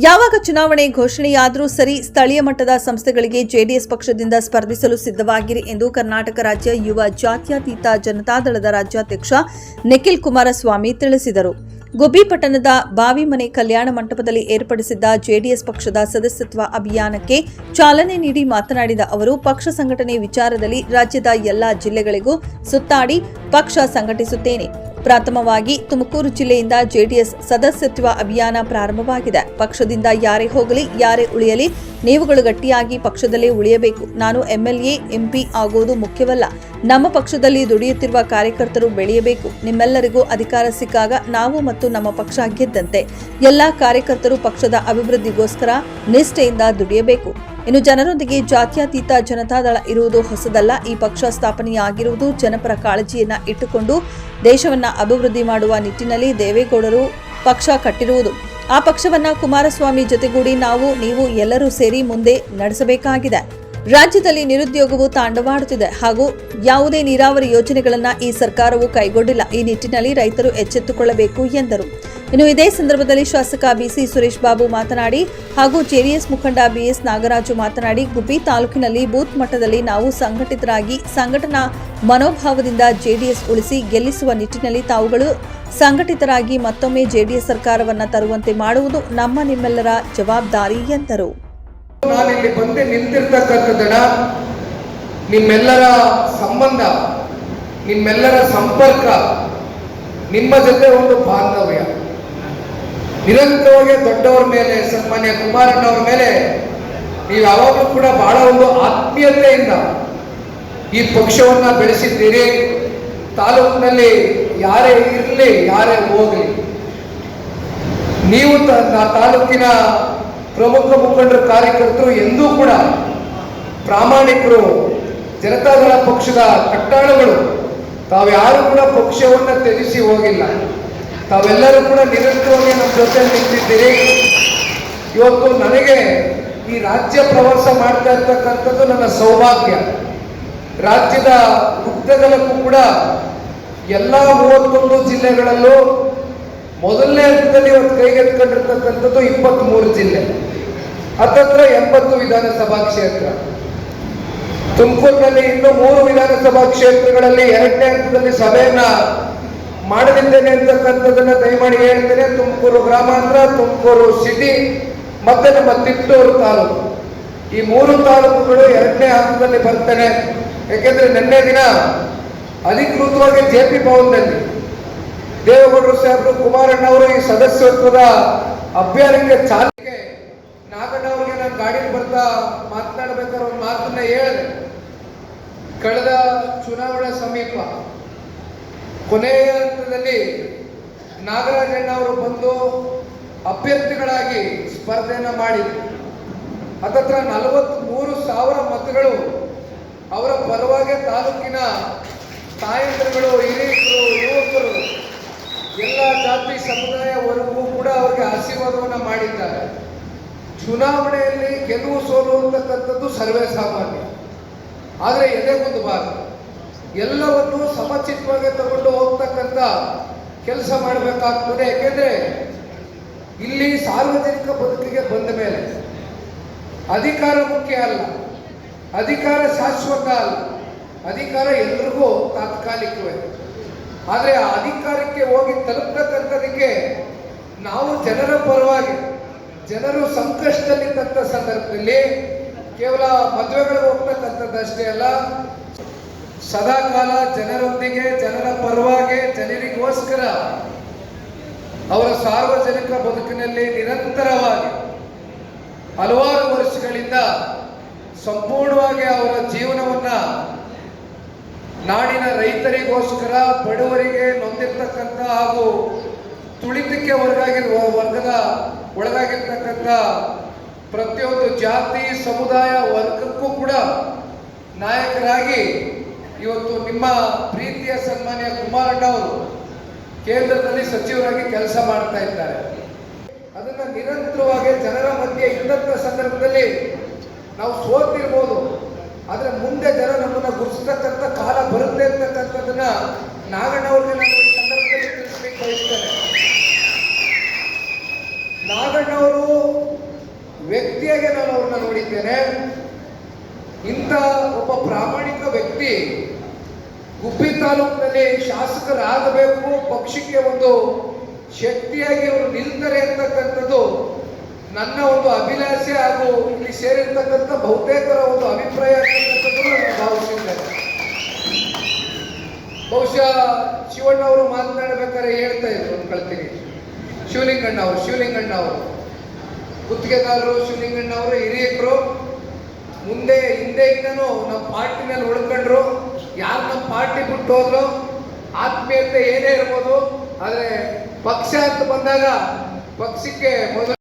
ಯಾವಾಗ ಚುನಾವಣೆ ಘೋಷಣೆಯಾದರೂ ಸರಿ ಸ್ಥಳೀಯ ಮಟ್ಟದ ಸಂಸ್ಥೆಗಳಿಗೆ ಜೆಡಿಎಸ್ ಪಕ್ಷದಿಂದ ಸ್ಪರ್ಧಿಸಲು ಸಿದ್ಧವಾಗಿರಿ ಎಂದು ಕರ್ನಾಟಕ ರಾಜ್ಯ ಯುವ ಜಾತ್ಯತೀತ ಜನತಾದಳದ ರಾಜ್ಯಾಧ್ಯಕ್ಷ ನಿಖಿಲ್ ಕುಮಾರಸ್ವಾಮಿ ತಿಳಿಸಿದರು. ಗುಬ್ಬಿ ಪಟ್ಟಣದ ಬಾವಿಮನೆ ಕಲ್ಯಾಣ ಮಂಟಪದಲ್ಲಿ ಏರ್ಪಡಿಸಿದ್ದ ಜೆಡಿಎಸ್ ಪಕ್ಷದ ಸದಸ್ಯತ್ವ ಅಭಿಯಾನಕ್ಕೆ ಚಾಲನೆ ನೀಡಿ ಮಾತನಾಡಿದ ಅವರು, ಪಕ್ಷ ಸಂಘಟನೆ ವಿಚಾರದಲ್ಲಿ ರಾಜ್ಯದ ಎಲ್ಲಾ ಜಿಲ್ಲೆಗಳಿಗೂ ಸುತ್ತಾಡಿ ಪಕ್ಷ ಸಂಘಟಿಸುತ್ತೇನೆ. ಪ್ರಥಮವಾಗಿ ತುಮಕೂರು ಜಿಲ್ಲೆಯಿಂದ ಜೆಡಿಎಸ್ ಸದಸ್ಯತ್ವ ಅಭಿಯಾನ ಪ್ರಾರಂಭವಾಗಿದೆ. ಪಕ್ಷದಿಂದ ಯಾರೇ ಹೋಗಲಿ ಯಾರೇ ಉಳಿಯಲಿ, ನೀವುಗಳು ಗಟ್ಟಿಯಾಗಿ ಪಕ್ಷದಲ್ಲೇ ಉಳಿಯಬೇಕು. ನಾನು ಎಂಎಲ್ಎ ಎಂಪಿ ಆಗೋದು ಮುಖ್ಯವಲ್ಲ. ನಮ್ಮ ಪಕ್ಷದಲ್ಲಿ ದುಡಿಯುತ್ತಿರುವ ಕಾರ್ಯಕರ್ತರು ಬೆಳೆಯಬೇಕು. ನಿಮ್ಮೆಲ್ಲರಿಗೂ ಅಧಿಕಾರ ಸಿಕ್ಕಾಗ ನಾವು ಮತ್ತು ನಮ್ಮ ಪಕ್ಷ ಗೆದ್ದಂತೆ. ಎಲ್ಲಾ ಕಾರ್ಯಕರ್ತರು ಪಕ್ಷದ ಅಭಿವೃದ್ಧಿಗೋಸ್ಕರ ನಿಷ್ಠೆಯಿಂದ ದುಡಿಯಬೇಕು. ಇನ್ನು ಜನರೊಂದಿಗೆ ಜಾತ್ಯತೀತ ಜನತಾದಳ ಇರುವುದು ಹೊಸದಲ್ಲ. ಈ ಪಕ್ಷ ಸ್ಥಾಪನೆಯಾಗಿರುವುದು ಜನಪರ ಕಾಳಜಿಯನ್ನ ಇಟ್ಟುಕೊಂಡು ದೇಶವನ್ನ ಅಭಿವೃದ್ಧಿ ಮಾಡುವ ನಿಟ್ಟಿನಲ್ಲಿ ದೇವೇಗೌಡರು ಪಕ್ಷ ಕಟ್ಟಿರುವುದು. ಆ ಪಕ್ಷವನ್ನ ಕುಮಾರಸ್ವಾಮಿ ಜೊತೆಗೂಡಿ ನೀವು ಎಲ್ಲರೂ ಸೇರಿ ಮುಂದೆ ನಡೆಸಬೇಕಾಗಿದೆ. ರಾಜ್ಯದಲ್ಲಿ ನಿರುದ್ಯೋಗವು ತಾಂಡವಾಡುತ್ತಿದೆ ಹಾಗೂ ಯಾವುದೇ ನೀರಾವರಿ ಯೋಜನೆಗಳನ್ನ ಈ ಸರ್ಕಾರವು ಕೈಗೊಂಡಿಲ್ಲ. ಈ ನಿಟ್ಟಿನಲ್ಲಿ ರೈತರು ಎಚ್ಚೆತ್ತುಕೊಳ್ಳಬೇಕು ಎಂದರು. ಇನ್ನು ಇದೇ ಸಂದರ್ಭದಲ್ಲಿ ಶಾಸಕ ಬಿಸಿ ಸುರೇಶ್ ಬಾಬು ಮಾತನಾಡಿ ಹಾಗೂ ಜೆಡಿಎಸ್ ಮುಖಂಡ ಬಿಎಸ್ ನಾಗರಾಜು ಮಾತನಾಡಿ, ಗುಬ್ಬಿ ತಾಲೂಕಿನಲ್ಲಿ ಬೂತ್ ಮಟ್ಟದಲ್ಲಿ ನಾವು ಸಂಘಟಿತರಾಗಿ ಸಂಘಟನಾ ಮನೋಭಾವದಿಂದ ಜೆಡಿಎಸ್ ಉಳಿಸಿ ಗೆಲ್ಲಿಸುವ ನಿಟ್ಟಿನಲ್ಲಿ ತಾವುಗಳು ಸಂಘಟಿತರಾಗಿ ಮತ್ತೊಮ್ಮೆ ಜೆಡಿಎಸ್ ಸರ್ಕಾರವನ್ನ ತರುವಂತೆ ಮಾಡುವುದು ನಿಮ್ಮೆಲ್ಲರ ಜವಾಬ್ದಾರಿ ಎಂದರು. ನಾನಿಲ್ಲಿ ಬಂದು ನಿಂತಿರ್ತಕ್ಕಂಥದ್ದನ್ನ ನಿಮ್ಮೆಲ್ಲರ ಸಂಬಂಧ, ನಿಮ್ಮೆಲ್ಲರ ಸಂಪರ್ಕ, ನಿಮ್ಮ ಜೊತೆ ಒಂದು ಬಾಂಧವ್ಯ ನಿರಂತರವಾಗಿ ದೊಡ್ಡವರ ಮೇಲೆ, ಸನ್ಮಾನ್ಯ ಕುಮಾರಣ್ಣವರ ಮೇಲೆ ನೀವು ಯಾವಾಗಲೂ ಕೂಡ ಬಹಳ ಒಂದು ಆತ್ಮೀಯತೆಯಿಂದ ಈ ಪಕ್ಷವನ್ನ ಬೆಳೆಸಿದ್ದೀರಿ. ತಾಲೂಕಿನಲ್ಲಿ ಯಾರೇ ಇರಲಿ ಯಾರೇ ಹೋಗಲಿ, ನೀವು ತಾಲೂಕಿನ ಪ್ರಮುಖ ಮುಖಂಡರು ಕಾರ್ಯಕರ್ತರು ಎಂದೂ ಕೂಡ ಪ್ರಾಮಾಣಿಕರು, ಜನತಾದಳ ಪಕ್ಷದ ಕಟ್ಟಾಳುಗಳು. ತಾವ್ಯಾರು ಕೂಡ ಪಕ್ಷವನ್ನು ತ್ಯಜಿಸಿ ಹೋಗಿಲ್ಲ. ತಾವೆಲ್ಲರೂ ಕೂಡ ನಿರಂತರವಾಗಿ ನಮ್ಮ ಜೊತೆ ನಿಂತಿದ್ದೀರಿ. ಇವತ್ತು ನನಗೆ ಈ ರಾಜ್ಯ ಪ್ರವಾಸ ಮಾಡ್ತಾ ಇರ್ತಕ್ಕಂಥದ್ದು ನನ್ನ ಸೌಭಾಗ್ಯ. ರಾಜ್ಯದ ಉದ್ದಗಲಕ್ಕೂ ಕೂಡ ಎಲ್ಲ 31 ಜಿಲ್ಲೆಗಳಲ್ಲೂ ಮೊದಲನೇ ಹಂತದಲ್ಲಿ ಇವತ್ತು ಕೈಗೆತ್ತಿಕೊಂಡಿರ್ತಕ್ಕಂಥದ್ದು 23 ಜಿಲ್ಲೆ, ಹತ್ತತ್ರ 80 ವಿಧಾನಸಭಾ ಕ್ಷೇತ್ರ. ತುಮಕೂರಿನಲ್ಲಿ ಇನ್ನೂ 3 ವಿಧಾನಸಭಾ ಕ್ಷೇತ್ರಗಳಲ್ಲಿ 2ನೇ ಹಂತದಲ್ಲಿ ಸಭೆಯನ್ನ ಮಾಡಲಿದ್ದೇನೆ ಅಂತಕ್ಕಂಥದ್ದನ್ನ ದಯಮಾಡಿ ಹೇಳ್ತೇನೆ. ತುಮಕೂರು ಗ್ರಾಮಾಂತರ, ತುಮಕೂರು ಸಿಟಿ ಮತ್ತೆ ನಮ್ಮ ತಿಪ್ಟೂರು ತಾಲೂಕು, ಈ 3 ತಾಲೂಕುಗಳು 2ನೇ ಹಂತದಲ್ಲಿ ಬರ್ತೇನೆ. ಯಾಕೆಂದ್ರೆ ನಿನ್ನೆ ದಿನ ಅಧಿಕೃತವಾಗಿ ಜೆಪಿ ಭವನದಲ್ಲಿ ದೇವೇಗೌಡರು ಸಾಹೇಬರು, ಕುಮಾರಣ್ಣವರು ಈ ಸದಸ್ಯತ್ವದ ಅಭಿಯಾನಕ್ಕೆ ಚಾಲನೆ ನಾಗಣ್ಣವ್ರಿಗೆ ನಾನು ಗಾಡಿಯಲ್ಲಿ ಬರ್ತಾ ಮಾತನಾಡ್ಬೇಕಾದ್ರೆ ಒಂದು ಮಾತನ್ನ ಹೇಳಿದೆ. ಕಳೆದ ಚುನಾವಣಾ ಸಮೀಪ ಕೊನೆಯ ಹಂತದಲ್ಲಿ ನಾಗರಾಜಣ್ಣವರು ಬಂದು ಅಭ್ಯರ್ಥಿಗಳಾಗಿ ಸ್ಪರ್ಧೆಯನ್ನ ಮಾಡಿದ್ರು. ಹತ್ತತ್ರ 43,000 ಮತಗಳು ಅವರ ಪರವಾಗಿ ತಾಲೂಕಿನ ತಾಯಂದಿರುಗಳು, ಹಿರಿಯರು, ಯುವಕರು, ಎಲ್ಲ ಜಾತಿ ಸಮುದಾಯವರೆಗೂ ಕೂಡ ಅವರಿಗೆ ಆಶೀರ್ವಾದವನ್ನು ಮಾಡಿದ್ದಾರೆ. ಚುನಾವಣೆಯಲ್ಲಿ ಗೆಲುವು ಸೋಲು ಅಂತಕ್ಕಂಥದ್ದು ಸರ್ವೇ ಸಾಮಾನ್ಯ. ಆದರೆ ಎದೆಗುಂದಬಾರದು. ಎಲ್ಲವನ್ನೂ ಸಮಚಿತ್ತವಾಗಿ ತಗೊಂಡು ಹೋಗ್ತಕ್ಕಂಥ ಕೆಲಸ ಮಾಡಬೇಕಾಗ್ತದೆ. ಯಾಕೆಂದ್ರೆ ಇಲ್ಲಿ ಸಾರ್ವಜನಿಕ ಬದುಕಿಗೆ ಬಂದ ಮೇಲೆ ಅಧಿಕಾರ ಮುಖ್ಯ ಅಲ್ಲ, ಅಧಿಕಾರ ಶಾಶ್ವತ ಅಲ್ಲ, ಅಧಿಕಾರ ಎಲ್ರಿಗೂ ತಾತ್ಕಾಲಿಕವೇ. ಆದರೆ ಆ ಅಧಿಕಾರಕ್ಕೆ ಹೋಗಿ ತಲುಪತಕ್ಕಂಥದಕ್ಕೆ ನಾವು ಜನರ ಪರವಾಗಿ, ಜನರು ಸಂಕಷ್ಟದಲ್ಲಿದ್ದಂಥ ಸಂದರ್ಭದಲ್ಲಿ ಕೇವಲ ಮದುವೆಗಳಿಗೆ ಹೋಗ್ತಕ್ಕಂಥದ್ದಷ್ಟೇ ಅಲ್ಲ, ಸದಾಕಾಲ ಜನರೊಂದಿಗೆ, ಜನರ ಪರವಾಗಿ, ಜನರಿಗೋಸ್ಕರ ಅವರ ಸಾರ್ವಜನಿಕ ಬದುಕಿನಲ್ಲಿ ನಿರಂತರವಾಗಿ ಹಲವಾರು ವರ್ಷಗಳಿಂದ ಸಂಪೂರ್ಣವಾಗಿ ಅವರ ಜೀವನವನ್ನ ನಾಡಿನ ರೈತರಿಗೋಸ್ಕರ, ಬಡವರಿಗೆ, ನೊಂದಿರ್ತಕ್ಕಂಥ ಹಾಗೂ ತುಳಿತಕ್ಕೆ ಒಳಗಾಗಿರ್ತಕ್ಕಂಥ ಪ್ರತಿಯೊಂದು ಜಾತಿ ಸಮುದಾಯ ವರ್ಗಕ್ಕೂ ಕೂಡ ನಾಯಕರಾಗಿ ಇವತ್ತು ನಿಮ್ಮ ಪ್ರೀತಿಯ ಸನ್ಮಾನ್ಯ ಕುಮಾರಣ್ಣವರು ಕೇಂದ್ರದಲ್ಲಿ ಸಚಿವರಾಗಿ ಕೆಲಸ ಮಾಡ್ತಾ ಇದ್ದಾರೆ. ಅದನ್ನ ನಿರಂತರವಾಗಿ ಜನರ ಮಧ್ಯೆ ಇದ್ದಂಥ ಸಂದರ್ಭದಲ್ಲಿ ನಾವು ಸೋತಿರ್ಬೋದು, ಆದರೆ ಮುಂದೆ ಜನ ನಮ್ಮನ್ನ ಗುರುತಿಸ್ತಕ್ಕಂಥ ಕಾಲ ಬರುತ್ತೆ ಅಂತಕ್ಕಂಥದ್ದನ್ನ ನಾಗಣ್ಣವ್ರಿಗೆ ನಾನು ಈ ಸಂದರ್ಭದಲ್ಲಿ ತಿಳಿಸ್ಬೇಕು ಬಯಸ್ತೇನೆ. ನಾಗಣ್ಣವರು ವ್ಯಕ್ತಿಯಾಗಿ ನಾನು ಅವ್ರನ್ನ ನೋಡಿದ್ದೇನೆ. ಇಂಥ ಒಬ್ಬ ಪ್ರಾಮಾಣಿಕ ವ್ಯಕ್ತಿ ಗುಬ್ಬಿ ತಾಲೂಕಿನಲ್ಲಿ ಶಾಸಕರಾಗಬೇಕು, ಪಕ್ಷಕ್ಕೆ ಒಂದು ಶಕ್ತಿಯಾಗಿ ಅವರು ನಿಲ್ತಾರೆ ಅಂತಕ್ಕಂಥದ್ದು ನನ್ನ ಒಂದು ಅಭಿಲಾಷೆ ಹಾಗೂ ಇಲ್ಲಿ ಸೇರಿರ್ತಕ್ಕಂಥ ಬಹುತೇಕರ ಒಂದು ಅಭಿಪ್ರಾಯ ಅಂತಕ್ಕಂಥದ್ದು ನಾನು ಭಾವಿಸಿದ್ದೇನೆ. ಬಹುಶಃ ಶಿವಣ್ಣ ಅವರು ಮಾತನಾಡಬೇಕಾದ್ರೆ ಹೇಳ್ತಾ ಇದ್ರು, ಒಂದು ಕಳ್ತೀನಿ, ಶಿವಲಿಂಗಣ್ಣ ಅವರು ಗುತ್ತಿಗೆದಾರರು, ಶಿವಲಿಂಗಣ್ಣ ಅವರು ಹಿರಿಯರು, ಹಿಂದೆಯಿಂದನೂ ನಮ್ಮ ಪಾರ್ಟಿನಲ್ಲಿ ಉಳ್ಕೊಂಡ್ರು. ಯಾರು ನಮ್ಮ ಪಾರ್ಟಿ ಬಿಟ್ಟು ಹೋದ್ರು, ಆತ್ಮೀಯತೆ ಏನೇ ಇರ್ಬೋದು, ಆದರೆ ಪಕ್ಷ ಅಂತ ಬಂದಾಗ ಪಕ್ಷಕ್ಕೆ ಮೊದಲು